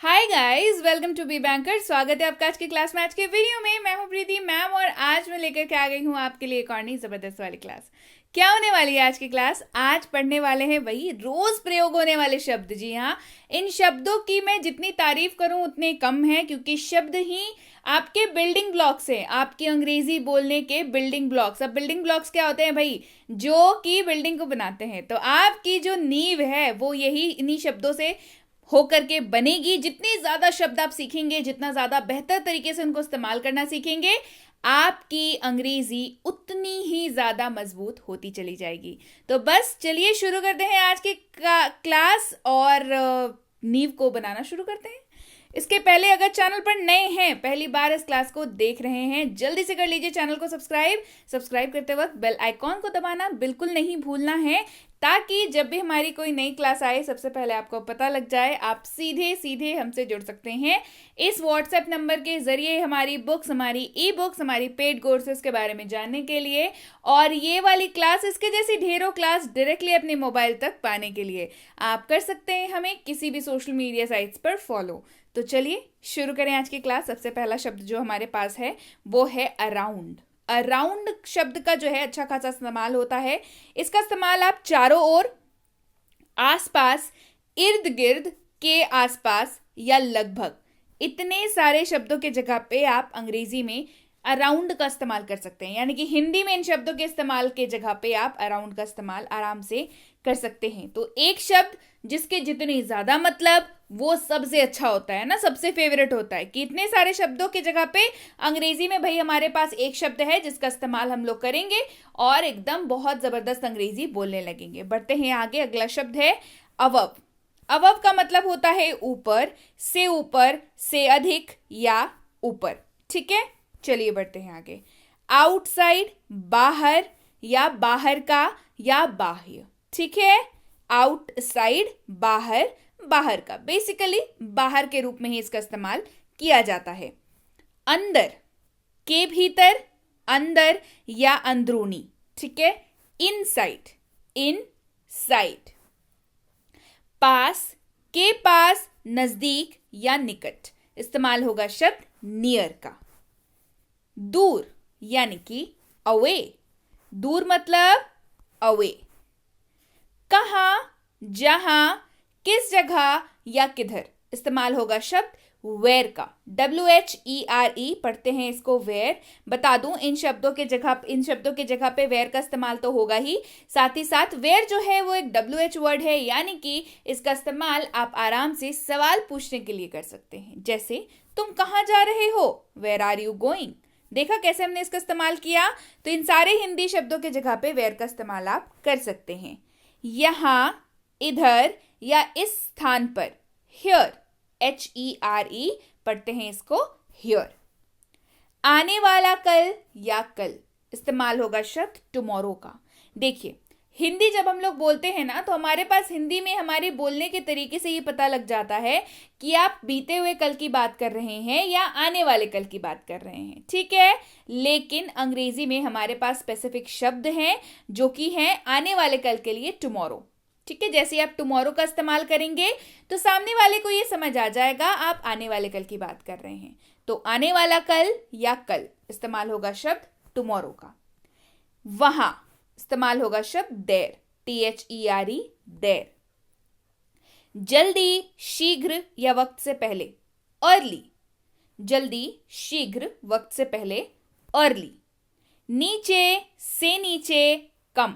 Hi guys, welcome to B Banker. स्वागत है आपका आज की क्लास में। आज के वीडियो में मैं हूं प्रीति मैम और आज मैं लेकर के आ गई हूं आपके लिए एक और नई जबरदस्त वाली क्लास। क्या होने वाली है आज की क्लास? आज पढ़ने वाले हैं वही रोज प्रयोग होने वाले शब्द। जी हाँ, इन शब्दों की मैं जितनी तारीफ करूं उतने कम है, क्योंकि शब्द ही आपके बिल्डिंग ब्लॉक्स हैं, आपकी अंग्रेजी बोलने के बिल्डिंग ब्लॉक्स। अब बिल्डिंग ब्लॉक्स क्या होते हैं भाई? जो कि बिल्डिंग को बनाते हैं। तो आपकी जो नींव है वो यही इन्हीं शब्दों से होकर के बनेगी। जितनी ज्यादा शब्द आप सीखेंगे, जितना ज्यादा बेहतर तरीके से उनको इस्तेमाल करना सीखेंगे, आपकी अंग्रेजी उतनी ही ज्यादा मजबूत होती चली जाएगी। तो बस चलिए शुरू करते हैं आज की क्लास और नींव को बनाना शुरू करते हैं। इसके पहले अगर चैनल पर नए हैं, पहली बार इस क्लास को देख रहे हैं, जल्दी से कर लीजिए चैनल को सब्सक्राइब करते वक्त बेल आइकॉन को दबाना बिल्कुल नहीं भूलना है, ताकि जब भी हमारी कोई नई क्लास आए सबसे पहले आपको पता लग जाए। आप सीधे सीधे हमसे जुड़ सकते हैं इस व्हाट्सएप नंबर के जरिए हमारी बुक्स, हमारी ई बुक्स, हमारी पेड कोर्सेज के बारे में जानने के लिए, और ये वाली क्लास, इसके जैसी ढेरों क्लास डायरेक्टली अपने मोबाइल तक पाने के लिए आप कर सकते हैं हमें किसी भी सोशल मीडिया साइट्स पर फॉलो। तो चलिए शुरू करें आज की क्लास। सबसे पहला शब्द जो हमारे पास है वो है अराउंड। अराउंड शब्द का जो है अच्छा खासा इस्तेमाल होता है। इसका इस्तेमाल आप चारों ओर, आसपास, इर्द गिर्द, के आसपास या लगभग, इतने सारे शब्दों के जगह पे आप अंग्रेजी में अराउंड का इस्तेमाल कर सकते हैं। यानी कि हिंदी में इन शब्दों के इस्तेमाल के जगह पे आप अराउंड का इस्तेमाल आराम से कर सकते हैं। तो एक शब्द जिसके जितनी ज्यादा मतलब वो सबसे अच्छा होता है ना, सबसे फेवरेट होता है। कि इतने सारे शब्दों की जगह पे अंग्रेजी में भाई हमारे पास एक शब्द है जिसका इस्तेमाल हम लोग करेंगे और एकदम बहुत जबरदस्त अंग्रेजी बोलने लगेंगे। बढ़ते हैं आगे। अगला शब्द है अबव। अबव का मतलब होता है ऊपर, से अधिक या ऊपर। ठीक है, चलिए बढ़ते हैं आगे। आउटसाइड, बाहर या बाहर का या बाह्य। ठीक है, आउटसाइड, बाहर, बाहर का, बेसिकली बाहर के रूप में ही इसका इस्तेमाल किया जाता है। अंदर, के भीतर, अंदर या अंदरूनी। ठीक है, इनसाइड, इनसाइड। पास, के पास, नजदीक या निकट, इस्तेमाल होगा शब्द नियर का। दूर यानी कि अवे, दूर मतलब अवे। कहां, जहां, किस जगह या किधर, इस्तेमाल होगा शब्द वेयर का। WHERE पढ़ते हैं इसको, वेयर। बता दूं, इन शब्दों के जगह पे वेयर का इस्तेमाल तो होगा ही, साथ ही साथ वेयर जो है वो एक WH वर्ड है, यानी कि इसका इस्तेमाल आप आराम से सवाल पूछने के लिए कर सकते हैं। जैसे तुम कहां जा रहे हो, वेयर आर यू गोइंग। देखा कैसे हमने इसका इस्तेमाल किया? तो इन सारे हिंदी शब्दों के जगह पे वेयर का इस्तेमाल आप कर सकते हैं। यहां, इधर या इस स्थान पर, हियर, HERE पढ़ते हैं इसको, हियर। आने वाला कल या कल, इस्तेमाल होगा शब्द टुमारो का। देखिए, हिंदी जब हम लोग बोलते हैं ना, तो हमारे पास हिंदी में हमारे बोलने के तरीके से ये पता लग जाता है कि आप बीते हुए कल की बात कर रहे हैं या आने वाले कल की बात कर रहे हैं। ठीक है, लेकिन अंग्रेजी में हमारे पास स्पेसिफिक शब्द हैं जो कि हैं आने वाले कल के लिए टुमारो। ठीक है, जैसे आप टुमारो का इस्तेमाल करेंगे तो सामने वाले को ये समझ आ जाएगा आप आने वाले कल की बात कर रहे हैं। तो आने वाला कल या कल, इस्तेमाल होगा शब्द टुमारो का। वहां, इस्तेमाल होगा शब्द देर, THERE, देर। जल्दी, शीघ्र या वक्त से पहले, अर्ली। जल्दी, शीघ्र, वक्त से पहले, अर्ली। नीचे, से नीचे, कम,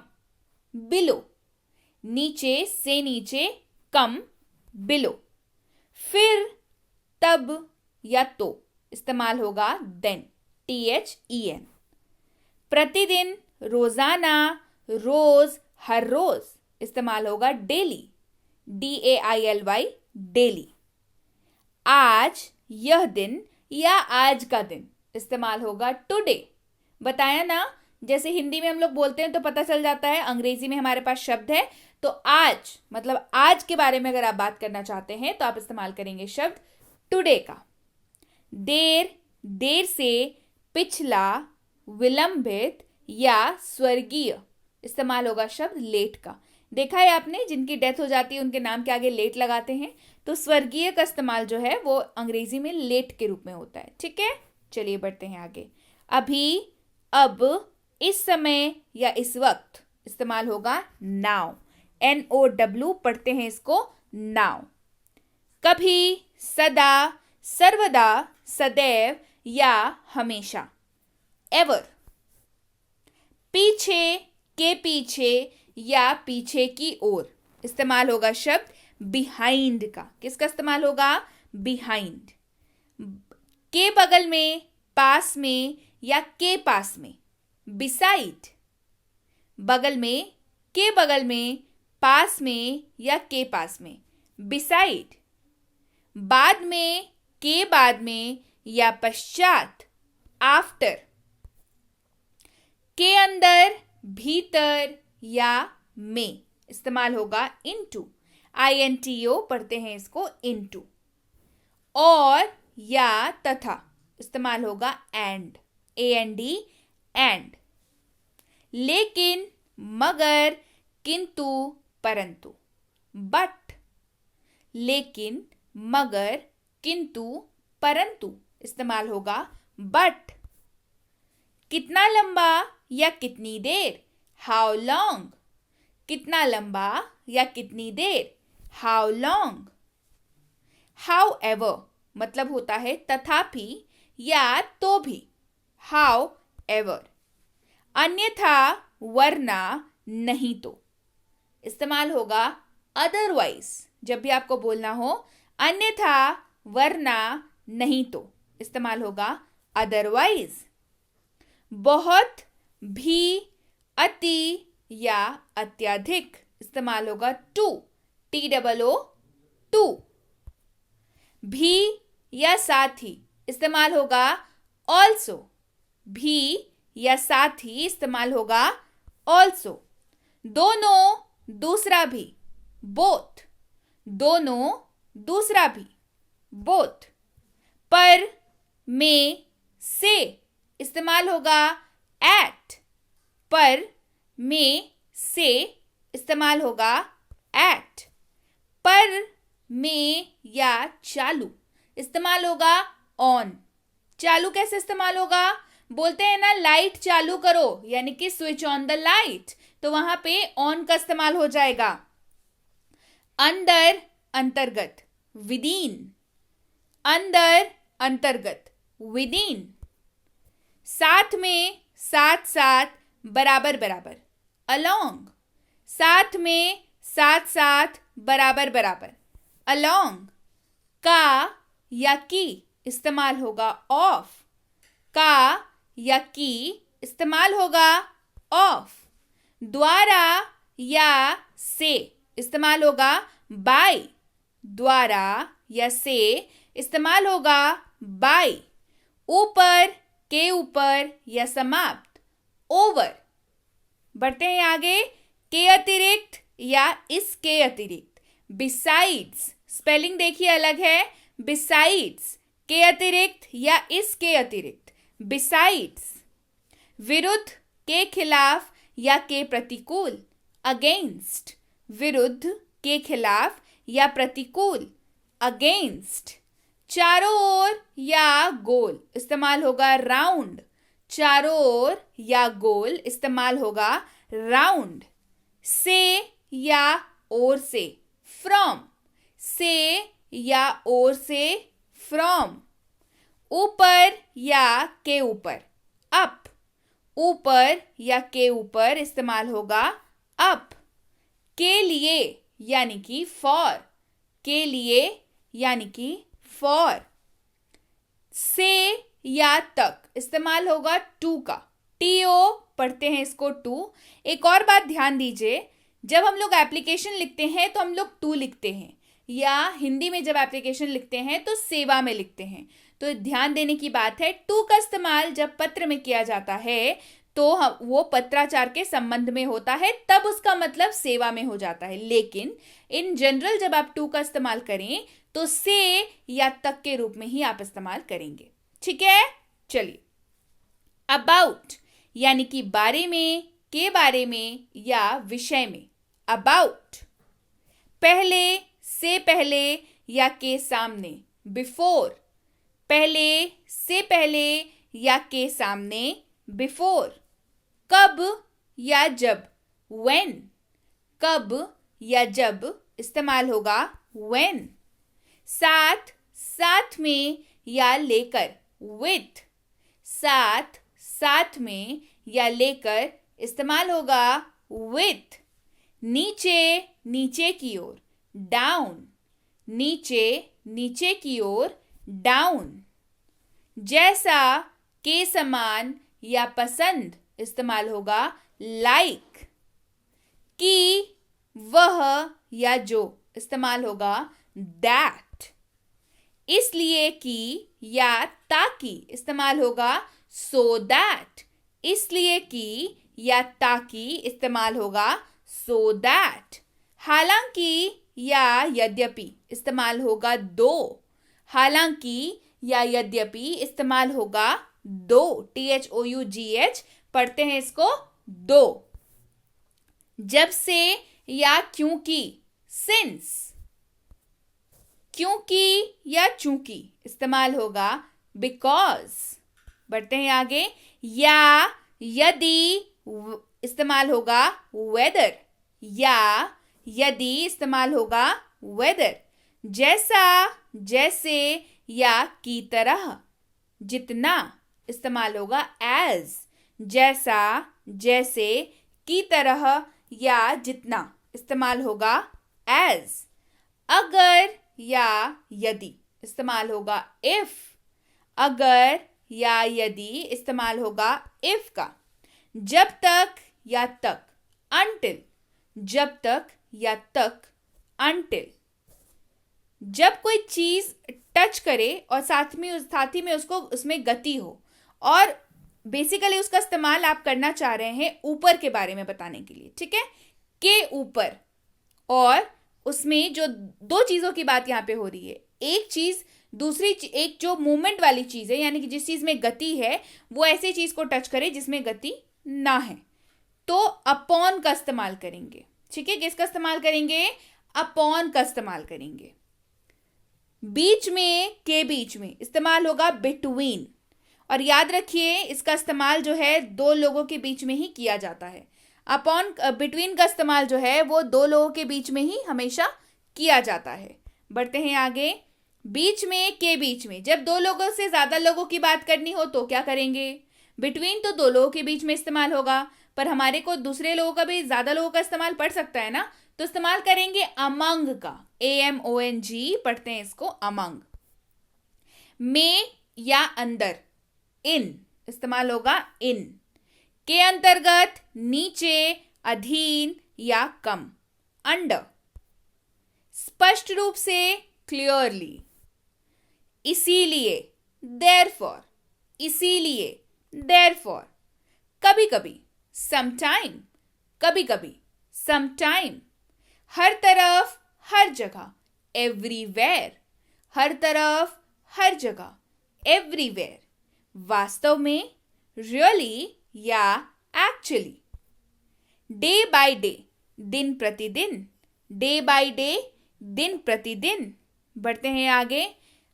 बिलो। नीचे से नीचे, कम, बिलो। फिर, तब या तो, इस्तेमाल होगा देन, THEN। प्रतिदिन, रोजाना, रोज, हर रोज, इस्तेमाल होगा डेली, DAILY, डेली। आज, यह दिन या आज का दिन, इस्तेमाल होगा टुडे। बताया ना, जैसे हिंदी में हम लोग बोलते हैं तो पता चल जाता है, अंग्रेजी में हमारे पास शब्द है तो आज मतलब आज के बारे में अगर आप बात करना चाहते हैं तो आप इस्तेमाल करेंगे शब्द टुडे का। देर, देर से, पिछला, विलंबित या स्वर्गीय, इस्तेमाल होगा शब्द लेट का। देखा है आपने, जिनकी डेथ हो जाती है उनके नाम के आगे लेट लगाते हैं, तो स्वर्गीय का इस्तेमाल जो है वो अंग्रेजी में लेट के रूप में होता है। ठीक है, चलिए बढ़ते हैं आगे। अभी, अब, इस समय या इस वक्त इस्तेमाल होगा नाउ। NOW पढ़ते हैं इसको, नाउ। कभी, सदा, सर्वदा, सदैव या हमेशा, एवर। पीछे, के पीछे या पीछे की ओर इस्तेमाल होगा शब्द बिहाइंड का। किसका इस्तेमाल होगा? बिहाइंड। के बगल में, पास में या के पास में, बिसाइड। बगल में, के बगल में, पास में या के पास में, बिसाइड। बाद में, के बाद में या पश्चात, आफ्टर। के अंदर, भीतर या में इस्तेमाल होगा इनटू। INTO पढ़ते हैं इसको, इनटू। और या तथा इस्तेमाल होगा एंड, AND, एंड। लेकिन, मगर, किंतु, परंतु, बट। लेकिन, मगर, किंतु, परंतु इस्तेमाल होगा बट। कितना लंबा या कितनी देर, हाउ लॉन्ग। कितना लंबा या कितनी देर, हाउ लॉन्ग। हाउ एवर मतलब होता है तथापि या तो भी, हाउ एवर। अन्यथा, वरना, नहीं तो इस्तेमाल होगा अदरवाइज। जब भी आपको बोलना हो अन्यथा, वरना, नहीं तो इस्तेमाल होगा अदरवाइज। बहुत, भी, अति या अत्यधिक इस्तेमाल होगा टू, TOO, टू। भी या साथ ही इस्तेमाल होगा ऑल्सो, भी या साथ ही इस्तेमाल होगा ऑल्सो। दोनों, दूसरा भी, बोथ। दोनों, दूसरा भी, बोथ। पर, में, से इस्तेमाल होगा एट। पर, में, से इस्तेमाल होगा एट। पर, में या चालू इस्तेमाल होगा ऑन। चालू कैसे इस्तेमाल होगा? बोलते हैं ना लाइट चालू करो, यानी कि स्विच ऑन द लाइट, तो वहां पे ऑन का इस्तेमाल हो जाएगा। अंदर, अंतर्गत, विदिन। अंदर, अंतर्गत, विदिन। साथ में, साथ साथ, बराबर बराबर, अलोंग। साथ में, साथ साथ, बराबर बराबर, अलोंग। का या की इस्तेमाल होगा ऑफ। का या की इस्तेमाल होगा ऑफ। द्वारा या से इस्तेमाल होगा बाय। द्वारा या से इस्तेमाल होगा बाय। ऊपर, के ऊपर या समाप्त, ओवर। बढ़ते हैं आगे। के अतिरिक्त या इसके अतिरिक्त, बिसाइड्स। स्पेलिंग देखिए अलग है, बिसाइड्स। के अतिरिक्त या इसके अतिरिक्त, बिसाइड्स। विरुद्ध, के खिलाफ या के प्रतिकूल, अगेंस्ट। विरुद्ध, के खिलाफ या प्रतिकूल, अगेंस्ट। चारों ओर या गोल इस्तेमाल होगा राउंड। चारों ओर या गोल इस्तेमाल होगा राउंड। से या ओर से, फ्रॉम। से या ओर से, फ्रॉम। ऊपर या के ऊपर, अप। ऊपर या के ऊपर इस्तेमाल होगा अप। के लिए यानी कि फॉर। के लिए यानी कि फॉर। से या तक इस्तेमाल होगा टू का। TO पढ़ते हैं इसको टू। एक और बात ध्यान दीजिए, जब हम लोग एप्लीकेशन लिखते हैं तो हम लोग टू लिखते हैं, या हिंदी में जब एप्लीकेशन लिखते हैं तो सेवा में लिखते हैं। तो ध्यान देने की बात है, टू का इस्तेमाल जब पत्र में किया जाता है तो वो पत्राचार के संबंध में होता है, तब उसका मतलब सेवा में हो जाता है। लेकिन इन जनरल जब आप टू का इस्तेमाल करें तो से या तक के रूप में ही आप इस्तेमाल करेंगे। ठीक है, चलिए। अबाउट यानी कि बारे में, के बारे में या विषय में, about, पहले से पहले या के सामने, before, पहले से पहले या के सामने, before, कब या जब, when, कब या जब इस्तेमाल होगा when, साथ साथ में या लेकर, with, साथ साथ में या लेकर इस्तेमाल होगा with, नीचे नीचे की ओर, down, नीचे नीचे की ओर, down, जैसा के समान या पसंद इस्तेमाल होगा like, कि वह या जो इस्तेमाल होगा that, इसलिए कि या ताकि इस्तेमाल होगा so that, इसलिए कि या ताकि इस्तेमाल होगा so that, हालांकि या यद्यपि इस्तेमाल होगा दो, हालांकि या यद्यपि इस्तेमाल होगा दो, THOUGH पढ़ते हैं इसको दो, जब से या क्योंकि, since, क्योंकि या चूंकि इस्तेमाल होगा because, बढ़ते हैं आगे, या यदि इस्तेमाल होगा whether, या यदि इस्तेमाल होगा whether, जैसा जैसे या की तरह, जितना इस्तेमाल होगा as, जैसा जैसे की तरह या जितना इस्तेमाल होगा as, अगर या यदि इस्तेमाल होगा if, अगर या यदि इस्तेमाल होगा if का, जब तक या तक until, जब तक या तक until, जब कोई चीज टच करे और साथ ही में उसको उसमें गति हो, और बेसिकली उसका इस्तेमाल आप करना चाह रहे हैं ऊपर के बारे में बताने के लिए, ठीक है, के ऊपर, और उसमें जो दो चीजों की बात यहाँ पे हो रही है, एक चीज एक जो मूवमेंट वाली चीज है, यानी कि जिस चीज में गति है वो ऐसी चीज को टच करे जिसमें गति ना है, तो अपॉन का इस्तेमाल करेंगे, ठीक है, किसका इस्तेमाल करेंगे, अपॉन का इस्तेमाल करेंगे, बीच में के बीच में इस्तेमाल होगा बिटवीन, और याद रखिए इसका इस्तेमाल जो है दो लोगों के बीच में ही किया जाता है, अपॉन बिटवीन का इस्तेमाल जो है वो दो लोगों के बीच में ही हमेशा किया जाता है। बढ़ते हैं आगे, बीच में के बीच में, जब दो लोगों से ज्यादा लोगों की बात करनी हो तो क्या करेंगे, बिटवीन तो दो लोगों के बीच में इस्तेमाल होगा, पर हमारे को दूसरे लोगों का भी ज्यादा लोगों का इस्तेमाल पड़ सकता है ना, तो इस्तेमाल करेंगे among का, AMONG पढ़ते हैं इसको among, में या अंदर, इन इस्तेमाल होगा इन, के अंतर्गत, नीचे, अधीन या कम, अंडर, स्पष्ट रूप से, क्लियरली, इसीलिए, therefore, इसीलिए, therefore, कभी कभी, sometime, कभी कभी, sometime, हर तरफ, हर जगह, everywhere, हर तरफ, हर जगह, everywhere, वास्तव में, really या actually, डे बाय डे, दिन प्रतिदिन, डे बाय डे, दिन प्रतिदिन। बढ़ते हैं आगे,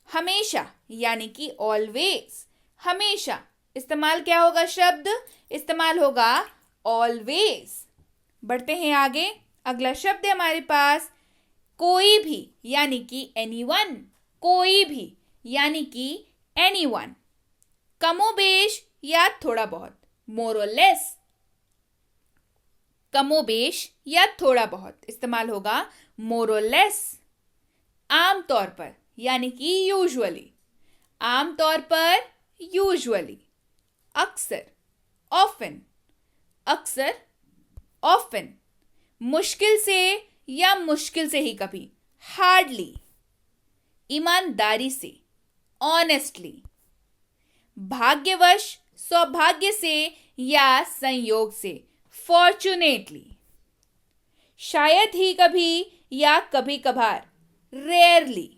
हमेशा यानी कि ऑलवेज, हमेशा इस्तेमाल क्या होगा, शब्द इस्तेमाल होगा ऑलवेज। बढ़ते हैं आगे, अगला शब्द है हमारे पास कोई भी यानी कि एनीवन, कोई भी यानी कि एनीवन, कमोबेश या थोड़ा बहुत, मोर और लेस, कमोबेश या थोड़ा बहुत इस्तेमाल होगा मोर और लेस, आमतौर पर यानी कि यूजुअली, आमतौर पर, यूजुअली, अक्सर, ऑफन, अक्सर, ऑफन, मुश्किल से या मुश्किल से ही कभी, हार्डली, ईमानदारी से, ऑनेस्टली, भाग्यवश, सौभाग्य से या संयोग से, फॉर्चुनेटली, शायद ही कभी या कभी कभार, रेयरली,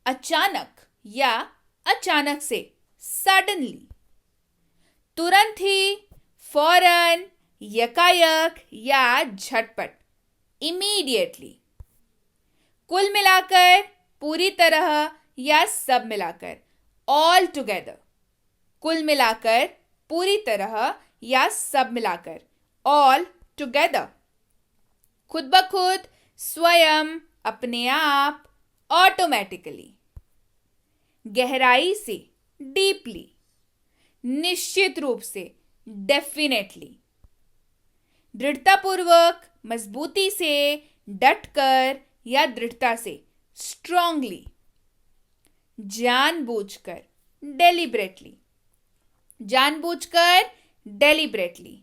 अचानक या अचानक से, सडनली, तुरंत ही, फौरन, यकायक या झटपट, इमीडिएटली। कुल मिलाकर, पूरी तरह या सब मिलाकर, ऑल टुगेदर। कुल मिलाकर, पूरी तरह या सब मिलाकर, ऑल टुगेदर। खुद ब खुद, स्वयं, अपने आप, ऑटोमेटिकली। गहराई से, डीपली। निश्चित रूप से, डेफिनेटली। दृढ़तापूर्वक, मजबूती से, डटकर या दृढ़ता से, स्ट्रांगली। जानबूझकर, डेलिब्रेटली। जानबूझकर, डेलिब्रेटली।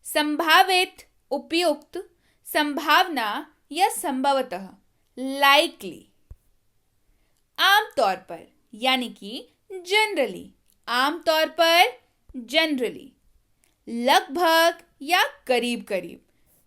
संभावित, उपयुक्त, संभावना या संभवतः, लाइकली। आमतौर पर यानी कि जनरली, आमतौर पर, जनरली। लगभग या करीब करीब,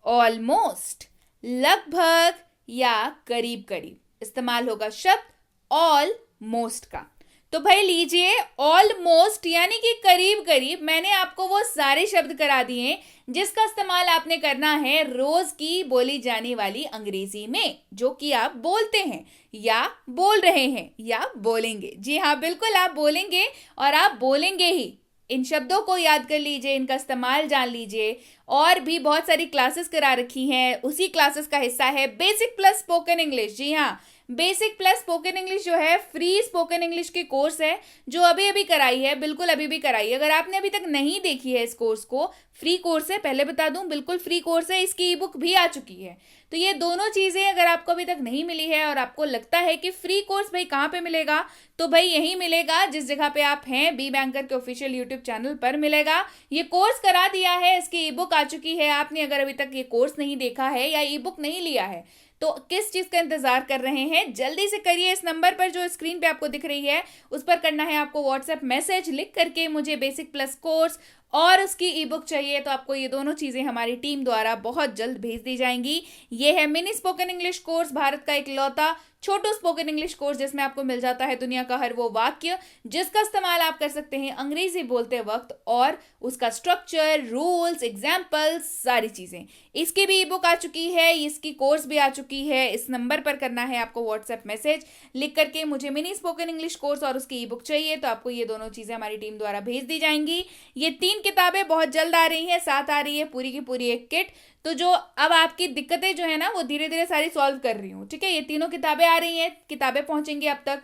ऑलमोस्ट। लगभग या करीब करीब इस्तेमाल होगा शब्द ऑलमोस्ट का। तो भाई लीजिए, ऑलमोस्ट यानी कि करीब करीब, मैंने आपको वो सारे शब्द करा दिए जिसका इस्तेमाल आपने करना है रोज की बोली जाने वाली अंग्रेजी में, जो कि आप बोलते हैं या बोल रहे हैं या बोलेंगे। जी हाँ, बिल्कुल आप बोलेंगे और आप बोलेंगे ही। इन शब्दों को याद कर लीजिए, इनका इस्तेमाल जान लीजिए। और भी बहुत सारी क्लासेस करा रखी हैं, उसी क्लासेस का हिस्सा है बेसिक प्लस स्पोकन इंग्लिश। जी हाँ, बेसिक प्लस स्पोकन इंग्लिश जो है फ्री स्पोकन इंग्लिश की कोर्स है, जो अभी अभी कराई है, बिल्कुल अभी भी कराई है। अगर आपने अभी तक नहीं देखी है इस कोर्स को, फ्री कोर्स है, पहले बता दूं, बिल्कुल फ्री कोर्स है। इसकी ई बुक भी आ चुकी है। तो ये दोनों चीजें अगर आपको अभी तक नहीं मिली है और आपको लगता है कि फ्री कोर्स भाई कहाँ पे मिलेगा, तो भाई यही मिलेगा जिस जगह पे आप हैं, बी बैंकर के ऑफिशियल यूट्यूब चैनल पर मिलेगा। ये कोर्स करा दिया है, इसकी ई बुक आ चुकी है। आपने अगर अभी तक ये कोर्स नहीं देखा है या ई बुक नहीं लिया है तो किस चीज का इंतजार कर रहे हैं, जल्दी से करिए। इस नंबर पर जो स्क्रीन पे आपको दिख रही है उस पर करना है आपको व्हाट्सएप मैसेज, लिख करके मुझे बेसिक प्लस कोर्स और उसकी ई बुक चाहिए। तो आपको ये दोनों चीजें हमारी टीम द्वारा बहुत जल्द भेज दी जाएंगी। ये है mini spoken English course, Bharat का इकलौता छोटू स्पोकन इंग्लिश कोर्स जिसमें आपको मिल जाता है दुनिया का हर वो वाक्य जिसका इस्तेमाल आप कर सकते हैं अंग्रेजी बोलते वक्त, और उसका स्ट्रक्चर, रूल्स, एग्जाम्पल्स, सारी चीजें। इसकी भी ई बुक आ चुकी है, इसकी कोर्स भी आ चुकी है। इस नंबर पर करना है आपको व्हाट्सएप मैसेज, लिख करके मुझे मिनी स्पोकन इंग्लिश कोर्स और उसकी ई बुक चाहिए। तो आपको ये दोनों चीजें हमारी टीम द्वारा भेज दी जाएंगी। ये 3 किताबें बहुत जल्द आ रही हैं, साथ आ रही है पूरी की पूरी एक किट। तो जो अब आपकी दिक्कतें जो है ना वो धीरे धीरे सारी सॉल्व कर रही हूँ, ठीक है। ये तीनों किताबें आ रही हैं, किताबें पहुंचेंगी अब तक,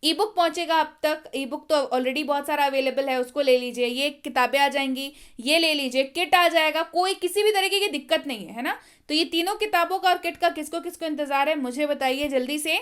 ई बुक पहुंचेगा अब तक। ई बुक तो ऑलरेडी बहुत सारा अवेलेबल है, उसको ले लीजिए। ये किताबें आ जाएंगी, ये ले लीजिए। किट आ जाएगा, कोई किसी भी तरीके की दिक्कत नहीं है ना। तो ये तीनों किताबों का और किट का किसको किसको इंतजार है मुझे बताइए जल्दी से।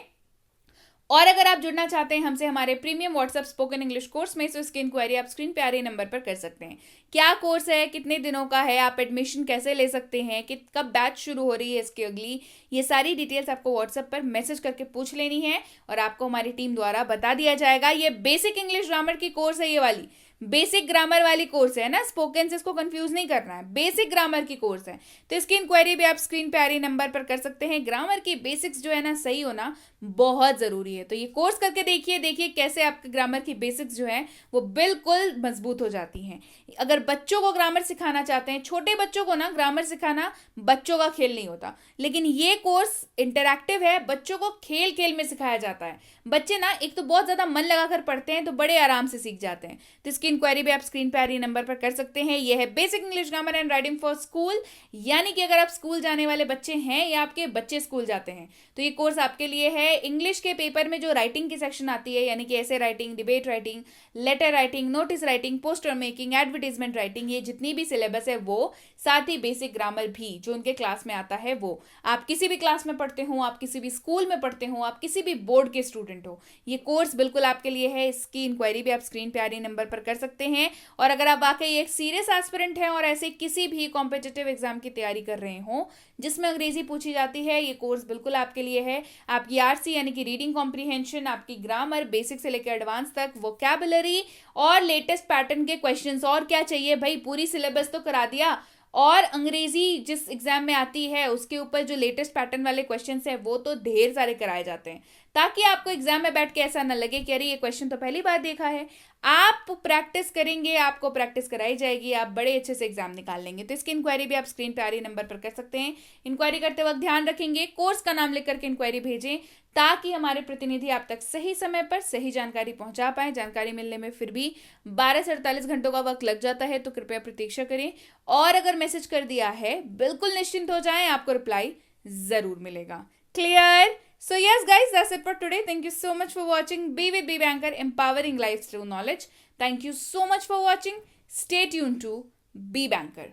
और अगर आप जुड़ना चाहते हैं हमसे हमारे premium WhatsApp spoken English course में, तो इसकी इंक्वायरी आप स्क्रीन पे आ रही नंबर पर कर सकते हैं। क्या कोर्स है, कितने दिनों का है, आप एडमिशन कैसे ले सकते हैं, कि कब बैच शुरू हो रही है इसकी अगली, ये सारी डिटेल्स आपको व्हाट्सएप पर मैसेज करके पूछ लेनी है और आपको हमारी टीम द्वारा बता दिया जाएगा। ये बेसिक इंग्लिश ग्रामर की कोर्स है, ये वाली बेसिक ग्रामर वाली कोर्स है ना, स्पोकन से इसको कंफ्यूज नहीं करना है, बेसिक ग्रामर की कोर्स है। तो इसकी इंक्वायरी भी आप स्क्रीन पे आ रही नंबर पर कर सकते हैं। ग्रामर की बेसिक्स जो है ना सही होना बहुत जरूरी है। तो ये कोर्स करके देखिए कैसे आपके ग्रामर की बेसिक्स जो है वो बिल्कुल मजबूत हो जाती हैं। अगर बच्चों को ग्रामर सिखाना चाहते हैं, छोटे बच्चों को ना ग्रामर सिखाना बच्चों का खेल नहीं होता, लेकिन ये कोर्स इंटरैक्टिव है, बच्चों को खेल खेल में सिखाया जाता है। बच्चे ना एक तो बहुत ज्यादा मन लगाकर पढ़ते हैं तो बड़े आराम से सीख जाते हैं। तो इसकी इंक्वायरी भी आप स्क्रीन पे आ रही नंबर पर कर सकते हैं। यह है basic English grammar and writing for school, यानी कि अगर आप स्कूल जाने वाले बच्चे हैं या आपके बच्चे स्कूल जाते हैं तो ये कोर्स आपके लिए है। इंग्लिश के पेपर में जो राइटिंग की सेक्शन आती है, यानी कि ऐसे writing, debate writing, letter writing, notice writing, poster making, advertisement writing, ये जितनी भी सिलेबस है वो, साथ ही बेसिक ग्रामर भी जो उनके क्लास में आता है वो। आप किसी भी क्लास में पढ़ते हो, आप किसी भी स्कूल में पढ़ते हो, आप किसी भी बोर्ड के स्टूडेंट हो, ये कोर्स बिल्कुल आपके लिए है। इसकी इंक्वायरी भी आप स्क्रीन पे आ रही नंबर पर कर सकते हैं। और अगर आप वाकई एक सीरियस एस्पिरेंट हैं और ऐसे किसी भी कॉम्पिटिटिव एग्जाम की तैयारी कर रहे हो जिसमें अंग्रेजी पूछी जाती है, ये कोर्स बिल्कुल आपके लिए है। आपकी आरसी यानी कि रीडिंग कॉम्प्रीहेंशन, आपकी ग्रामर बेसिक से लेकर एडवांस तक, वोकैबुलरी और लेटेस्ट पैटर्न के क्वेश्चंस, और क्या चाहिए भाई, पूरी सिलेबस तो करा दिया। और अंग्रेजी जिस एग्जाम में आती है उसके ऊपर जो लेटेस्ट पैटर्न वाले क्वेश्चंस है वो तो ढेर सारे कराए जाते हैं। ताकि आपको एग्जाम में बैठ के ऐसा ना लगे कि अरे ये क्वेश्चन तो पहली बार देखा है। आप प्रैक्टिस करेंगे, आपको प्रैक्टिस कराई जाएगी, आप बड़े अच्छे से एग्जाम निकाल लेंगे। तो इसकी इंक्वायरी भी आप स्क्रीन पे आ रही नंबर पर कर सकते हैं। इंक्वायरी करते वक्त ध्यान रखेंगे कोर्स का नाम लिख करके इंक्वायरी भेजें, ताकि हमारे प्रतिनिधि आप तक सही समय पर सही जानकारी पहुंचा पाए। जानकारी मिलने में फिर भी 12 से 48 घंटों का वक्त लग जाता है, तो कृपया प्रतीक्षा करें। और अगर मैसेज कर दिया है, बिल्कुल निश्चिंत हो जाएं, आपको रिप्लाई जरूर मिलेगा। Clear? So yes guys, that's it for today. Thank you so much for watching. Be with Be Banker, empowering lives through knowledge. Thank you so much for watching. Stay tuned to Be Banker.